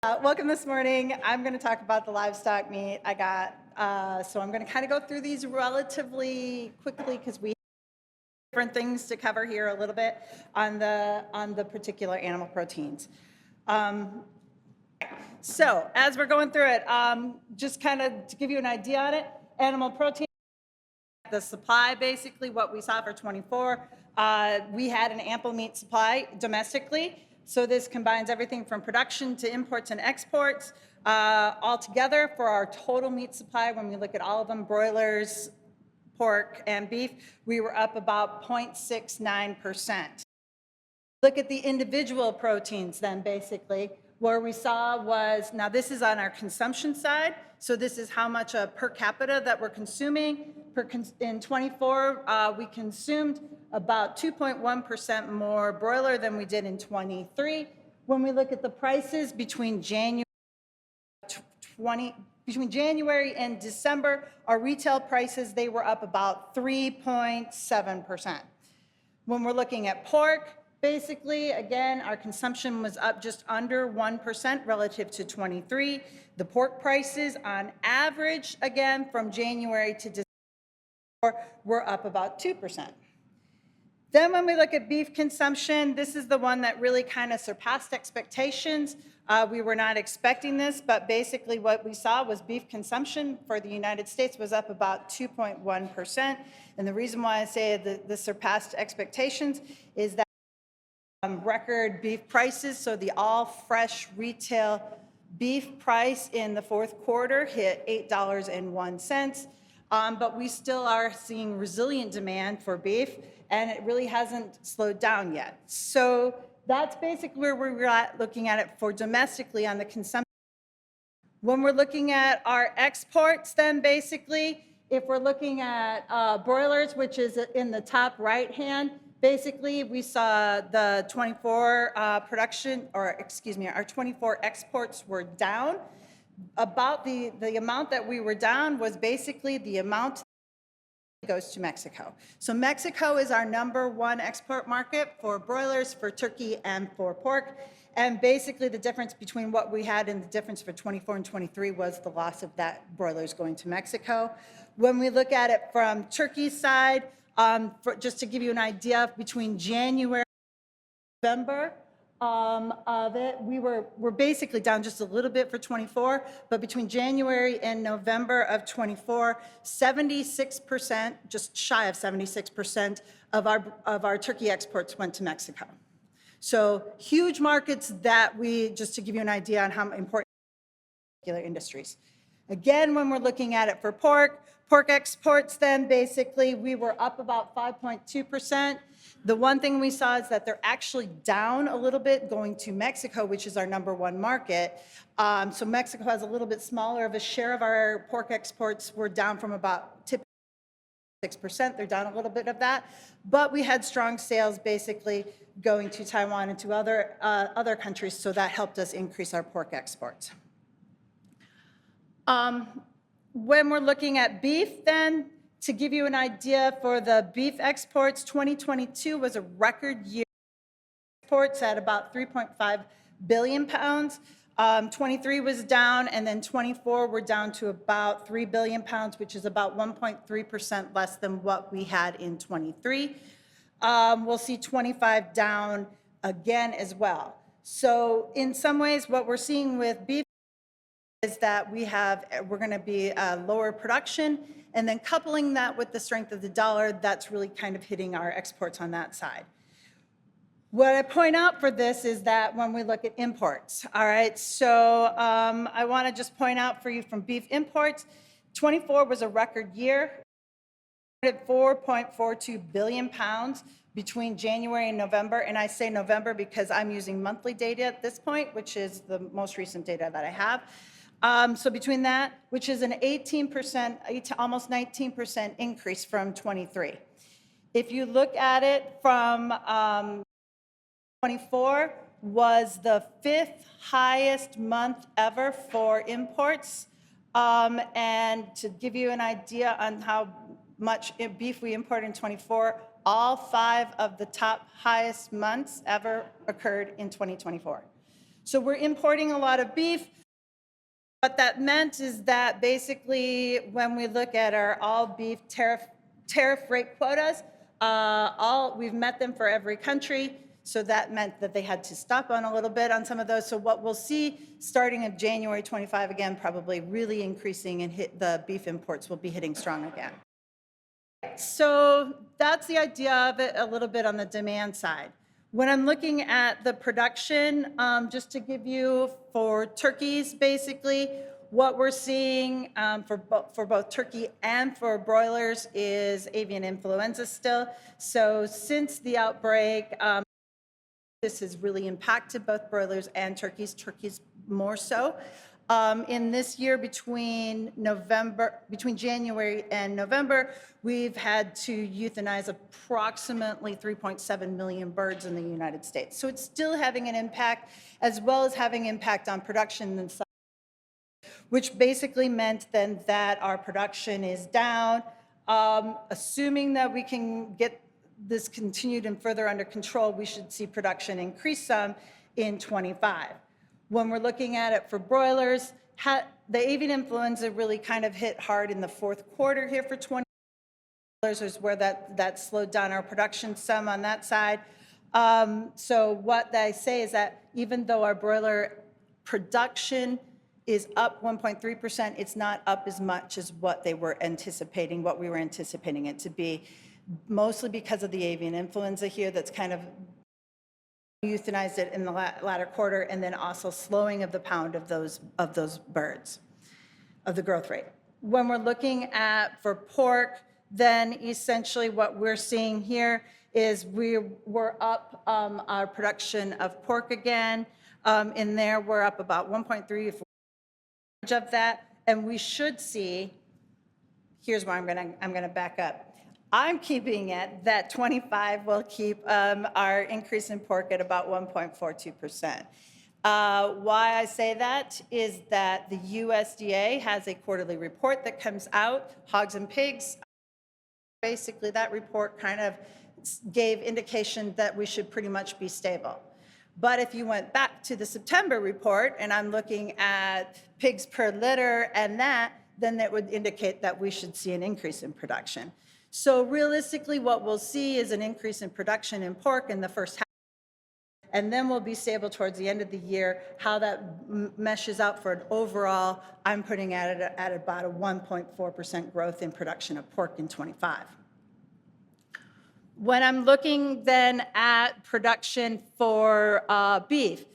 Welcome this morning. I'm going to talk about the livestock meat I got. So I'm going to kind of go through these relatively quickly because we have different things to cover here a little bit on the particular animal proteins. So as we're going through it, just kind of to give you an idea on it, animal protein, the supply, basically what we saw for 24, we had an ample meat supply domestically. So this combines everything from production to imports and exports. Altogether, for our total meat supply, when we look at all of them, broilers, pork, and beef, we were up about 0.69%. Look at the individual proteins then, basically. Where we saw was, now this is on our consumption side, so this is how much per capita that we're consuming. In 24, we consumed about 2.1% more broiler than we did in 23. When we look at the prices between January and December, our retail prices, they were up about 3.7%. When we're looking at pork, basically, again, our consumption was up just under 1% relative to 23. The pork prices on average, again, from January to December, were up about 2%. Then when we look at beef consumption, this is the one that really kind of surpassed expectations. We were not expecting this, but basically what we saw was beef consumption for the United States was up about 2.1%. And the reason why I say that this surpassed expectations is that record beef prices, so the all fresh retail beef price in the fourth quarter hit $8.01. But we still are seeing resilient demand for beef, and it really hasn't slowed down yet. So that's basically where we're at looking at it for domestically on the consumption. When we're looking at our exports, then basically, if we're looking at broilers, which is in the top right hand, basically we saw the 24 our 24 exports were down. About the amount that we were down was basically the amount that goes to Mexico. So Mexico is our #1 export market for broilers, for turkey, and for pork. And basically the difference between what we had and the difference for 24 and 23 was the loss of that broilers going to Mexico. When we look at it from turkey's side, just to give you an idea, between January and November, of it, we're basically down just a little bit for 24, but between January and November of 24, 76%, just shy of 76% of our turkey exports went to Mexico. So huge markets that just to give you an idea on how important particular industries. Again, when we're looking at it for pork exports, then basically we were up about 5.2%. The one thing we saw is that they're actually down a little bit going to Mexico, which is our #1 market. So Mexico has a little bit smaller of a share of our pork exports. We're down from about 6%. They're down a little bit of that. But we had strong sales basically going to Taiwan and to other countries, so that helped us increase our pork exports. When we're looking at beef, then, to give you an idea for the beef exports, 2022 was a record year. Exports at about 3.5 billion pounds. 23 was down, and then 24 we're down to about 3 billion pounds, which is about 1.3% less than what we had in 23. We'll see 25 down again as well. So in some ways, what we're seeing with beef is that we're going to be lower production, and then coupling that with the strength of the dollar, that's really kind of hitting our exports on that side. What I point out for this is that when we look at imports, all right, so I want to just point out for you from beef imports, 24 was a record year, 4.42 billion pounds between January and November, and I say November because I'm using monthly data at this point, which is the most recent data that I have. So between that, which is an 18%, almost 19% increase from 23. If you look at it from 24 was the 5th highest month ever for imports. And to give you an idea on how much beef we imported in 24, all 5 of the top highest months ever occurred in 2024. So we're importing a lot of beef. What that meant is that basically when we look at our all beef tariff rate quotas, we've met them for every country. So that meant that they had to stop on a little bit on some of those. So what we'll see starting in January 25, again, probably really increasing and the beef imports will be hitting strong again. So that's the idea of it a little bit on the demand side. When I'm looking at the production, just to give you for turkeys, basically, what we're seeing for both turkey and for broilers is avian influenza still. So since the outbreak, this has really impacted both broilers and turkeys more so. In this year, between January and November, we've had to euthanize approximately 3.7 million birds in the United States. So it's still having an impact, as well as having impact on production and such, which basically meant then that our production is down. Assuming that we can get this continued and further under control, we should see production increase some in 25. When we're looking at it for broilers, the avian influenza really kind of hit hard in the fourth quarter here for 20. Broilers is where that slowed down our production some on that side. So what I say is that even though our broiler production is up 1.3%, it's not up as much as what we were anticipating it to be, mostly because of the avian influenza here that's kind of euthanized it in the latter quarter, and then also slowing of the pound of those birds, of the growth rate. When we're looking at for pork, then essentially what we're seeing here is we're up our production of pork again. In there, we're up about 1.3 of that, and we should see, here's where I'm gonna back up. I'm keeping it that 25 will keep our increase in pork at about 1.42%. Why I say that is that the USDA has a quarterly report that comes out, hogs and pigs. Basically, that report kind of gave indication that we should pretty much be stable. But if you went back to the September report, and I'm looking at pigs per litter and then that would indicate that we should see an increase in production. So realistically, what we'll see is an increase in production in pork in the first half, and then we'll be stable towards the end of the year. How that meshes out for an overall, I'm putting at it at about a 1.4% growth in production of pork in 25. When I'm looking then at production for beef,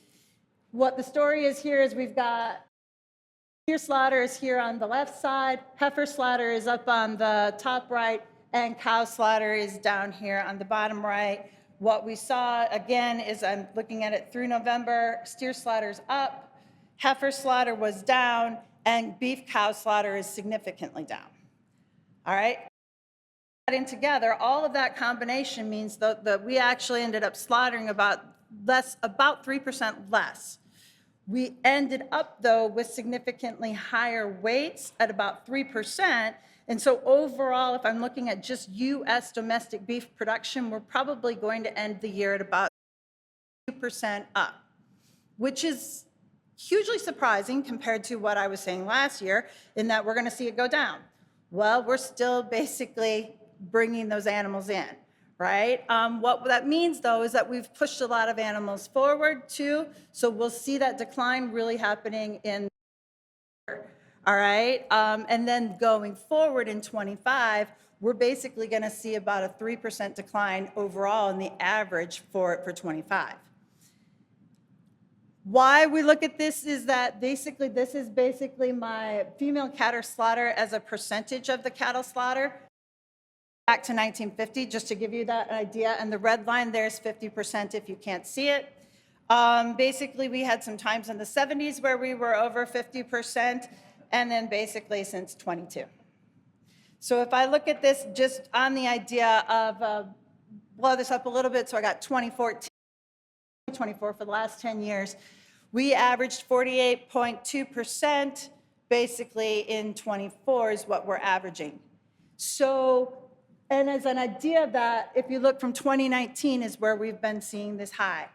what the story is here is we've got steer slaughter is here on the left side, heifer slaughter is up on the top right, and cow slaughter is down here on the bottom right. What we saw, again, is I'm looking at it through November, steer slaughter's up, heifer slaughter was down, and beef cow slaughter is significantly down. All right? In together, all of that combination means that we actually ended up slaughtering about 3% less. We ended up, though, with significantly higher weights at about 3%. And so overall, if I'm looking at just U.S. domestic beef production, we're probably going to end the year at about 2% up, which is hugely surprising compared to what I was saying last year, in that we're going to see it go down. Well, we're still basically bringing those animals in, right? What that means, though, is that we've pushed a lot of animals forward, too, so we'll see that decline really happening in all right? And then going forward in 25, we're basically going to see about a 3% decline overall in the average for 25. Why we look at this is that basically this is basically my female cattle slaughter as a percentage of the cattle slaughter back to 1950, just to give you that idea. And the red line there is 50% if you can't see it. Basically, we had some times in the 70s where we were over 50%. And then basically since 22. So if I look at this just on the idea of, blow this up a little bit, so I got 2014, 24 for the last 10 years, we averaged 48.2%, basically in 24 is what we're averaging. So, and as an idea of that, if you look from 2019 is where we've been seeing this high.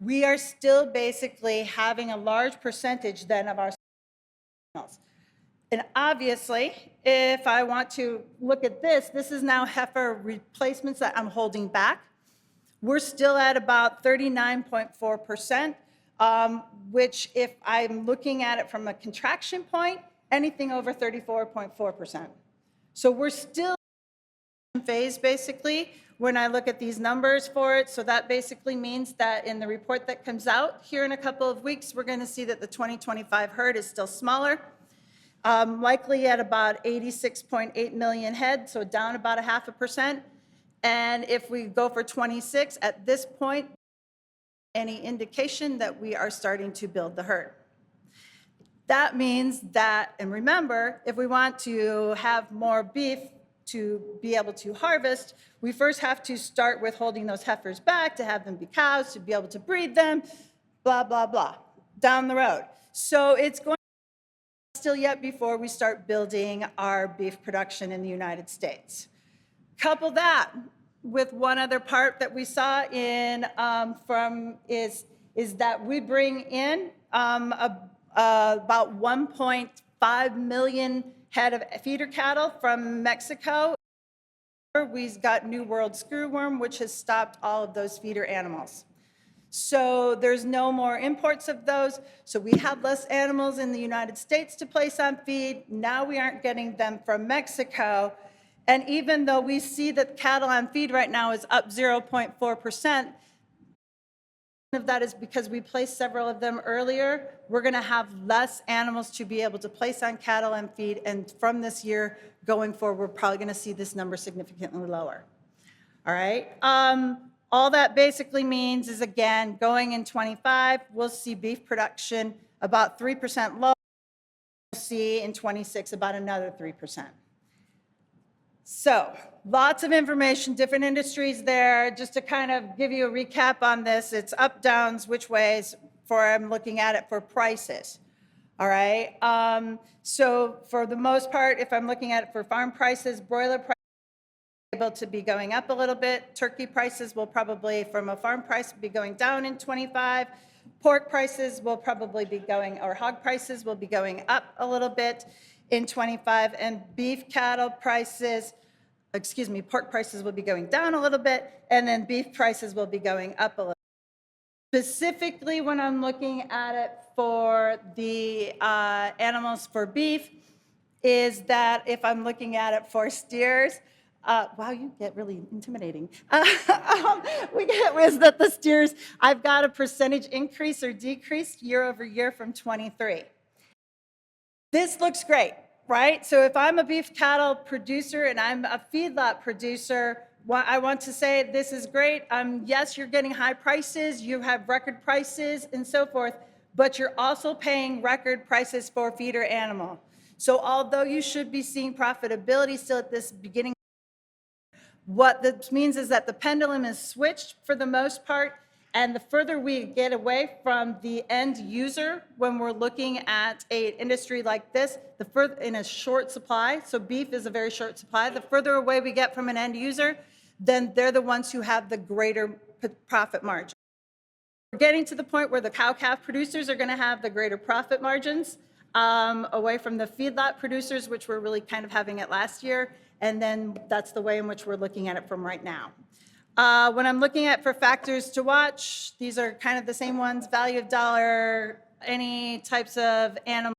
we are still basically having a large percentage then of our animals. And obviously, if I want to look at this, this is now heifer replacements that I'm holding back. We're still at about 39.4%, which if I'm looking at it from a contraction point, anything over 34.4%. So we're still in phase basically when I look at these numbers for it. So that basically means that in the report that comes out here in a couple of weeks, we're going to see that the 2025 herd is still smaller. Likely at about 86.8 million head, so down about 0.5%. And if we go for 26, at this point, any indication that we are starting to build the herd. That means that, and remember, if we want to have more beef to be able to harvest, we first have to start with holding those heifers back to have them be cows, to be able to breed them, blah, blah, blah, down the road. So it's going still yet before we start building our beef production in the United States. Couple that with one other part that we saw in is that we bring in about 1.5 million head of feeder cattle from Mexico. We've got New World screwworm, which has stopped all of those feeder animals. So there's no more imports of those. So we have less animals in the United States to place on feed. Now we aren't getting them from Mexico. And even though we see that cattle on feed right now is up 0.4%, of that is because we placed several of them earlier. We're going to have less animals to be able to place on cattle and feed. And from this year going forward, we're probably going to see this number significantly lower. All right. All that basically means is, again, going in 25, we'll see beef production about 3% lower. We'll see in 26 about another 3%. So lots of information, different industries there. Just to kind of give you a recap on this, it's up, downs, which ways I'm looking at it for prices. All right. So for the most part, if I'm looking at it for farm prices, broiler prices able to be going up a little bit. Turkey prices will probably, from a farm price, be going down in 25. Pork prices will probably be going, or hog prices will be going up a little bit in 25. And beef cattle prices, pork prices will be going down a little bit. And then beef prices will be going up a little bit. Specifically, when I'm looking at it for the animals for beef, is that if I'm looking at it for steers, wow, you get really intimidating. We get is that the steers, I've got a percentage increase or decrease year over year from 23. This looks great, right? So if I'm a beef cattle producer and I'm a feedlot producer, I want to say this is great. Yes, you're getting high prices, you have record prices and so forth, but you're also paying record prices for feeder animal. So although you should be seeing profitability still at this beginning, what this means is that the pendulum is switched for the most part, and the further we get away from the end user when we're looking at an industry like this, the further in a short supply, so beef is a very short supply, the further away we get from an end user, then they're the ones who have the greater profit margin. We're getting to the point where the cow-calf producers are going to have the greater profit margins away from the feedlot producers, which we're really kind of having it last year. And then that's the way in which we're looking at it from right now. When I'm looking at for factors to watch, these are kind of the same ones: value of dollar, any types of animal,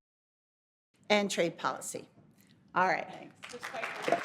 and trade policy. All right. Thanks.